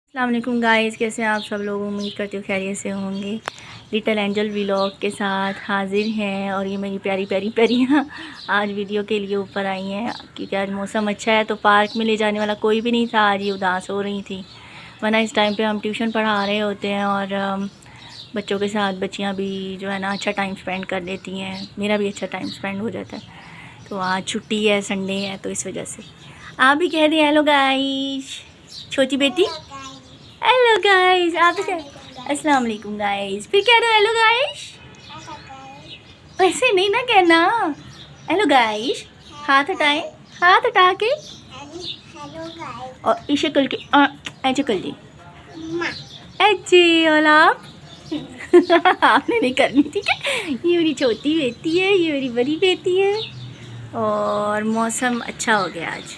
अस्सलाम वालेकुम गाइस, कैसे हैं आप सब लोग। उम्मीद करती हूँ खैरियत से होंगे। लिटिल एंजल व्लॉग के साथ हाजिर हैं और ये मेरी प्यारी प्यारी परियाँ आज वीडियो के लिए ऊपर आई हैं क्योंकि आज मौसम अच्छा है। तो पार्क में ले जाने वाला कोई भी नहीं था, आज ये उदास हो रही थी, वरना इस टाइम पे हम ट्यूशन पढ़ा रहे होते हैं और बच्चों के साथ बच्चियाँ भी जो है ना अच्छा टाइम स्पेंड कर लेती हैं, मेरा भी अच्छा टाइम स्पेंड हो जाता है। तो आज छुट्टी है, संडे है, तो इस वजह से आप भी कह दें हेलो गाइस। छोटी बेटी हेलो गाइस, आप भी अस्सलाम वालेकुम गाइस, फिर कह दो हेलो गाइस। ऐसे नहीं ना कहना, हेलो गाइस। हाथ हटाएं, हाथ हटा के और इसे कर के ऐसे कर दी ऐसे। और आप आपने नहीं करनी, ठीक है। ये मेरी छोटी बेटी है, ये मेरी बड़ी बेटी है। और मौसम अच्छा हो गया आज,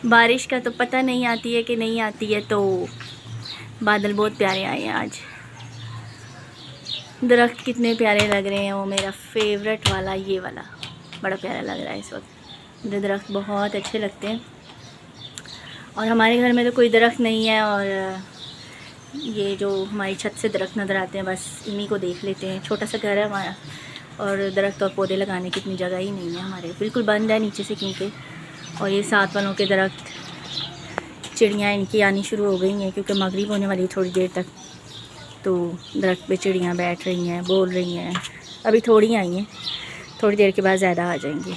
बारिश का तो पता नहीं आती है कि नहीं आती है। तो बादल बहुत प्यारे आए हैं आज, दरख्त कितने प्यारे लग रहे हैं। वो मेरा फेवरेट वाला, ये वाला बड़ा प्यारा लग रहा है इस वक्त। मुझे दरख्त बहुत अच्छे लगते हैं और हमारे घर में तो कोई दरख्त नहीं है और ये जो हमारी छत से दरख्त नज़र आते हैं बस इन्हीं को देख लेते हैं। छोटा सा घर है हमारा और दरख्त और पौधे लगाने की इतनी जगह ही नहीं है हमारे, बिल्कुल बंद है नीचे से क्योंकि। और ये साथ वालों के दरख्त, चिड़ियाँ इनकी आनी शुरू हो गई हैं क्योंकि मगरिब होने वाली थोड़ी देर तक। तो दरख्त पे चिड़ियाँ बैठ रही हैं, बोल रही हैं। अभी थोड़ी आई हैं, थोड़ी देर के बाद ज़्यादा आ जाएंगी।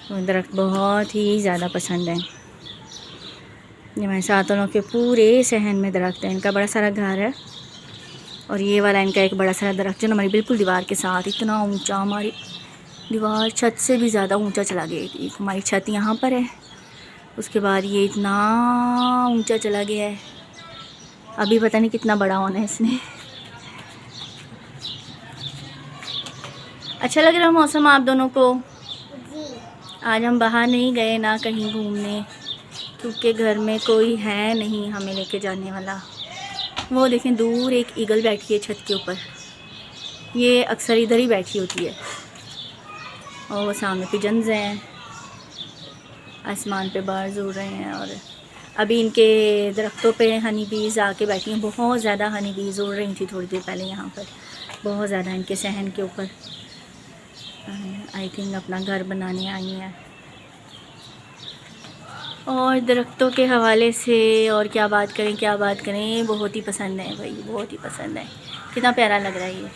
तो दरख्त बहुत ही ज़्यादा पसंद है। ये हमारे साथ वालों के पूरे सहन में दरख्त है, इनका बड़ा सारा घर है और ये वाला इनका एक बड़ा सारा दरख्त जो हमारी बिल्कुल दीवार के साथ, इतना ऊँचा, हमारी दीवार छत से भी ज़्यादा ऊँचा चला गया। एक हमारी छत यहाँ पर है, उसके बाद ये इतना ऊंचा चला गया है, अभी पता नहीं कितना बड़ा होना है इसने। अच्छा लग रहा है मौसम आप दोनों को। आज हम बाहर नहीं गए ना कहीं घूमने क्योंकि घर में कोई है नहीं हमें लेके जाने वाला। वो देखें दूर एक ईगल बैठी है छत के ऊपर, ये अक्सर इधर ही बैठी होती है। और वो सामने पिजन्स हैं, आसमान पे बर्ड्स उड़ रहे हैं। और अभी इनके दरख्तों पे हनी बीज़ आके बैठी हैं, बहुत ज़्यादा हनी बीज़ उड़ रही थी थोड़ी देर पहले यहाँ पर, बहुत ज़्यादा इनके सहन के ऊपर। आई थिंक अपना घर बनाने आई हैं। और दरख्तों के हवाले से और क्या बात करें, क्या बात करें, बहुत ही पसंद है भाई, बहुत ही पसंद है। कितना प्यारा लग रहा है ये।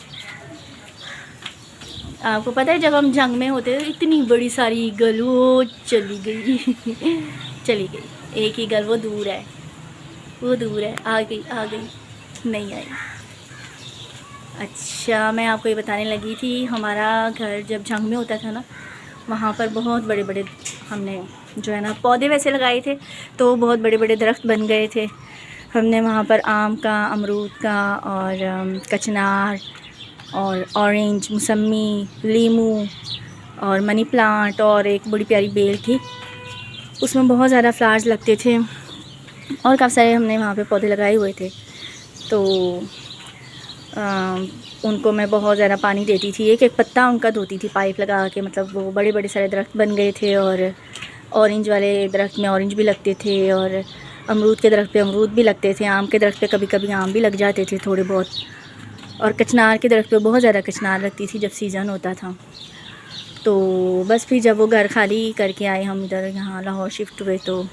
आपको पता है जब हम जंग में होते थे इतनी बड़ी सारी ईगल, वो चली गई चली गई। एक ईगल वो दूर है, वो दूर है, आ गई, आ गई, नहीं आई। अच्छा, मैं आपको ये बताने लगी थी, हमारा घर जब जंग में होता था ना, वहाँ पर बहुत बड़े बड़े हमने जो है ना पौधे वैसे लगाए थे, तो बहुत बड़े बड़े दरख्त बन गए थे। हमने वहाँ पर आम का, अमरूद का और कचनार और ऑरेंज, मौसमी, लीमू और मनी प्लांट और एक बड़ी प्यारी बेल थी, उसमें बहुत ज़्यादा फ्लावर्स लगते थे और काफ़ी सारे हमने वहाँ पे पौधे लगाए हुए थे। तो उनको मैं बहुत ज़्यादा पानी देती थी, एक एक पत्ता उनका धोती थी पाइप लगा के। मतलब वो बड़े बड़े सारे दरख्त बन गए थे और ऑरेंज वाले दरख्त में ऑरेंज भी लगते थे और अमरूद के दरख्त पे अमरूद भी लगते थे, आम के दरख्त पे कभी कभी आम भी लग जाते थे थोड़े बहुत, और कचनार के दरख्त पे बहुत ज़्यादा कचनार लगती थी जब सीज़न होता था। तो बस फिर जब वो घर खाली करके आए हम इधर यहाँ लाहौर शिफ्ट हुए, तो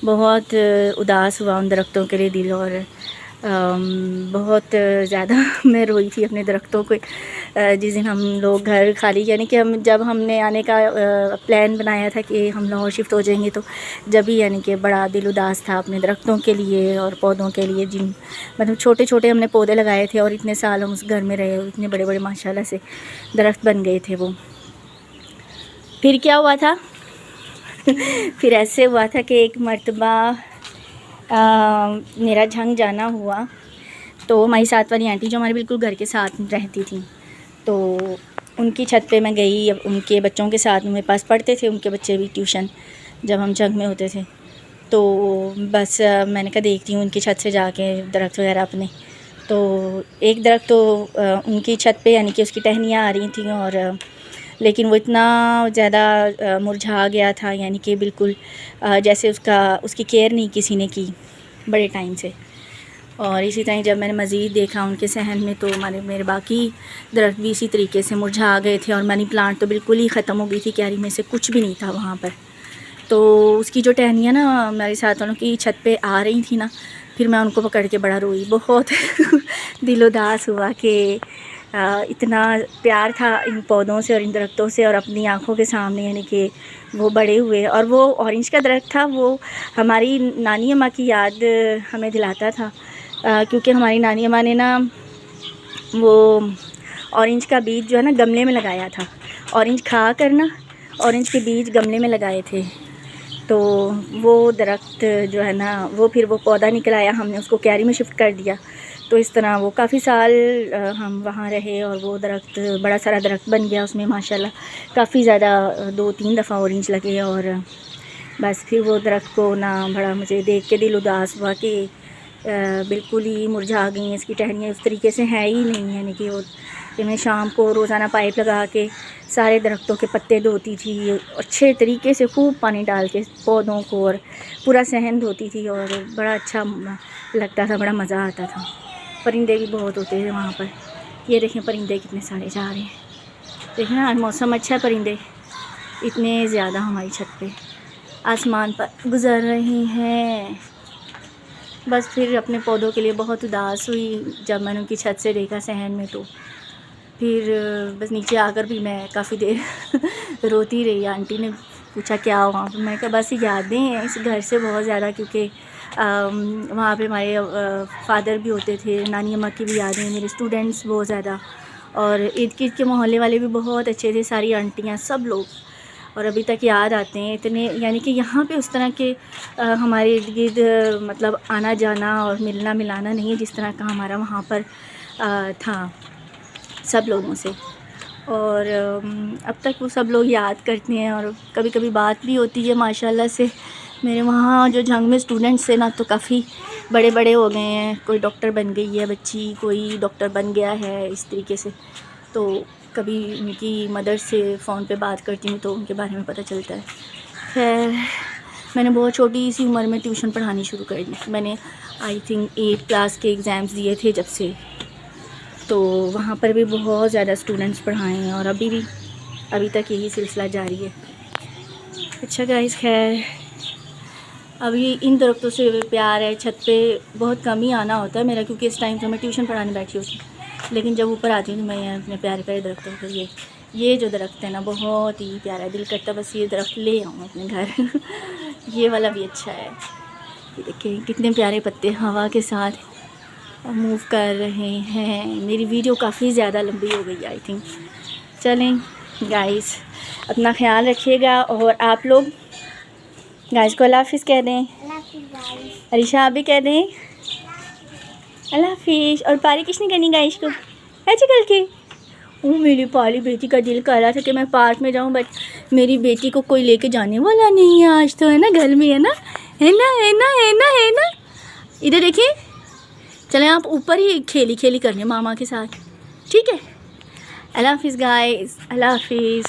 बहुत उदास हुआ उन दरख्तों के लिए दिल। और बहुत ज़्यादा मैं रोई थी अपने दरख्तों को जिस दिन हम लोग घर खाली, यानी कि हम जब हमने आने का प्लान बनाया था कि हम लाहौर शिफ्ट हो जाएंगे, तो जब ही यानी कि बड़ा दिल उदास था अपने दरख्तों के लिए और पौधों के लिए, जिन मतलब छोटे छोटे हमने पौधे लगाए थे और इतने साल हम उस घर में रहे, इतने बड़े बड़े माशाल्लाह से दरख्त बन गए थे वो। फिर क्या हुआ था फिर ऐसे हुआ था कि एक मर्तबा मेरा झंग जाना हुआ, तो हमारी साथ वाली आंटी जो हमारे बिल्कुल घर के साथ रहती थी, तो उनकी छत पे मैं गई। अब उनके बच्चों के साथ मेरे पास पढ़ते थे उनके बच्चे भी ट्यूशन, जब हम जंग में होते थे। तो बस मैंने कहा देखती हूँ उनकी छत से जाके दरख्त वगैरह अपने। तो एक दरख्त तो उनकी छत पे यानी कि उसकी टहनियाँ आ रही थी और लेकिन वो इतना ज़्यादा मुरझा गया था, यानी कि बिल्कुल जैसे उसकी केयर नहीं किसी ने की। बड़े टाइम से। और इसी तरह जब मैंने मज़ीद देखा उनके सहन में तो मेरे बाकी दरख्त भी इसी तरीके से मुरझा गए थे और मनी प्लांट तो बिल्कुल ही ख़त्म हो गई थी, क्यारी में से कुछ भी नहीं था वहाँ पर। तो उसकी जो टहनियाँ ना मेरे साथ वालों की छत पे आ रही थी ना, फिर मैं उनको पकड़ के बड़ा रोई, बहुत दिल उदास हुआ कि इतना प्यार था इन पौधों से और इन दरख्तों से, और अपनी आँखों के सामने यानी कि वो बड़े हुए। और वो ऑरेंज का दरख्त था, वो हमारी नानी अम्मा की याद हमें दिलाता था, क्योंकि हमारी नानी अम्मा ने ना वो ऑरेंज का बीज जो है ना गमले में लगाया था। ऑरेंज खा कर ना ऑरेंज के बीज गमले में लगाए थे, तो वो दरख्त जो है ना वो फिर वो पौधा निकल आया, हमने उसको क्यारी में शिफ्ट कर दिया। तो इस तरह वो काफ़ी साल हम वहाँ रहे और वो दरख्त बड़ा सारा दरख्त बन गया, उसमें माशाल्लाह काफ़ी ज़्यादा 2-3 दफ़ा ऑरेंज लगे। और बस फिर वो दरख्त को ना बड़ा मुझे देख के दिल उदास हुआ कि बिल्कुल ही मुरझा गई हैं, इसकी टहनियाँ उस तरीके से हैं ही नहीं, यानी कि वो मैं शाम को रोज़ाना पाइप लगा के सारे दरख्तों के पत्ते धोती थी, अच्छे तरीके से खूब पानी डाल के पौधों को, और पूरा सहन धोती थी और बड़ा अच्छा लगता था, बड़ा मज़ा आता था। परिंदे भी बहुत होते थे वहाँ पर। ये देखें परिंदे कितने सारे जा रहे हैं, देखें आज मौसम अच्छा है, परिंदे इतने ज़्यादा हमारी छत पे आसमान पर गुज़र रहे हैं। बस फिर अपने पौधों के लिए बहुत उदास हुई जब मैंने उनकी छत से देखा सहन में, तो फिर बस नीचे आकर भी मैं काफ़ी देर रोती रही। आंटी ने पूछा क्या हुआ, मैं कहा बस यादें हैं इस घर से बहुत ज़्यादा, क्योंकि वहाँ पे हमारे फादर भी होते थे, नानी अम्मा की भी यादें, मेरे स्टूडेंट्स बहुत ज़्यादा, और इर्द गिर्द के मोहल्ले वाले भी बहुत अच्छे थे, सारी आंटियाँ सब लोग, और अभी तक याद आते हैं इतने। यानी कि यहाँ पे उस तरह के हमारे इर्द गिर्द मतलब आना जाना और मिलना मिलाना नहीं है जिस तरह का हमारा वहाँ पर था सब लोगों से। और अब तक वो सब लोग याद करते हैं और कभी कभी बात भी होती है माशाल्लाह से। मेरे वहाँ जो जंग में स्टूडेंट्स थे ना तो काफ़ी बड़े बड़े हो गए हैं, कोई डॉक्टर बन गई है बच्ची, कोई डॉक्टर बन गया है, इस तरीके से। तो कभी उनकी मदर से फ़ोन पे बात करती हूँ तो उनके बारे में पता चलता है। खैर मैंने बहुत छोटी सी उम्र में ट्यूशन पढ़ानी शुरू कर दी। मैंने आई थिंक 8 क्लास के एग्ज़ाम्स दिए थे जब से, तो वहाँ पर भी बहुत ज़्यादा स्टूडेंट्स पढ़ाए हैं और अभी तक यही सिलसिला जारी है। अच्छा गाइस, खैर अभी इन दरख्तों से प्यार है। छत पे बहुत कम ही आना होता है मेरा, क्योंकि इस टाइम तो मैं ट्यूशन पढ़ाने बैठी होती हूँ, लेकिन जब ऊपर आती हूँ तो मैं अपने प्यारे प्यारे दरख्तों को ये जो दरख्त है ना बहुत ही प्यारा है, दिल करता बस ये दरख्त ले आऊँ अपने घर। ये वाला भी अच्छा है, देखिए कितने प्यारे पत्ते हवा के साथ मूव कर रहे हैं। मेरी वीडियो काफ़ी ज़्यादा लंबी हो गई आई थिंक। चलें गाइस, अपना ख्याल रखिएगा और आप लोग गाइस को अल्लाह हाफिज़ कह दें। अरीशा आप भी कह दें अल्लाह हाफिज़। और पारी किसने करनी गाइस को ऐसे करके? मेरी पाली बेटी का दिल कर रहा था कि मैं पार्क में जाऊं, बट मेरी बेटी को कोई लेके जाने वाला नहीं है आज, तो है ना घर में, है ना, है ना, है ना, है ना, है ना। इधर देखिए, चलें आप ऊपर ही खेली कर लें मामा के साथ, ठीक है। अल्लाह हाफिज़ गाइस, अल्लाह हाफिज़।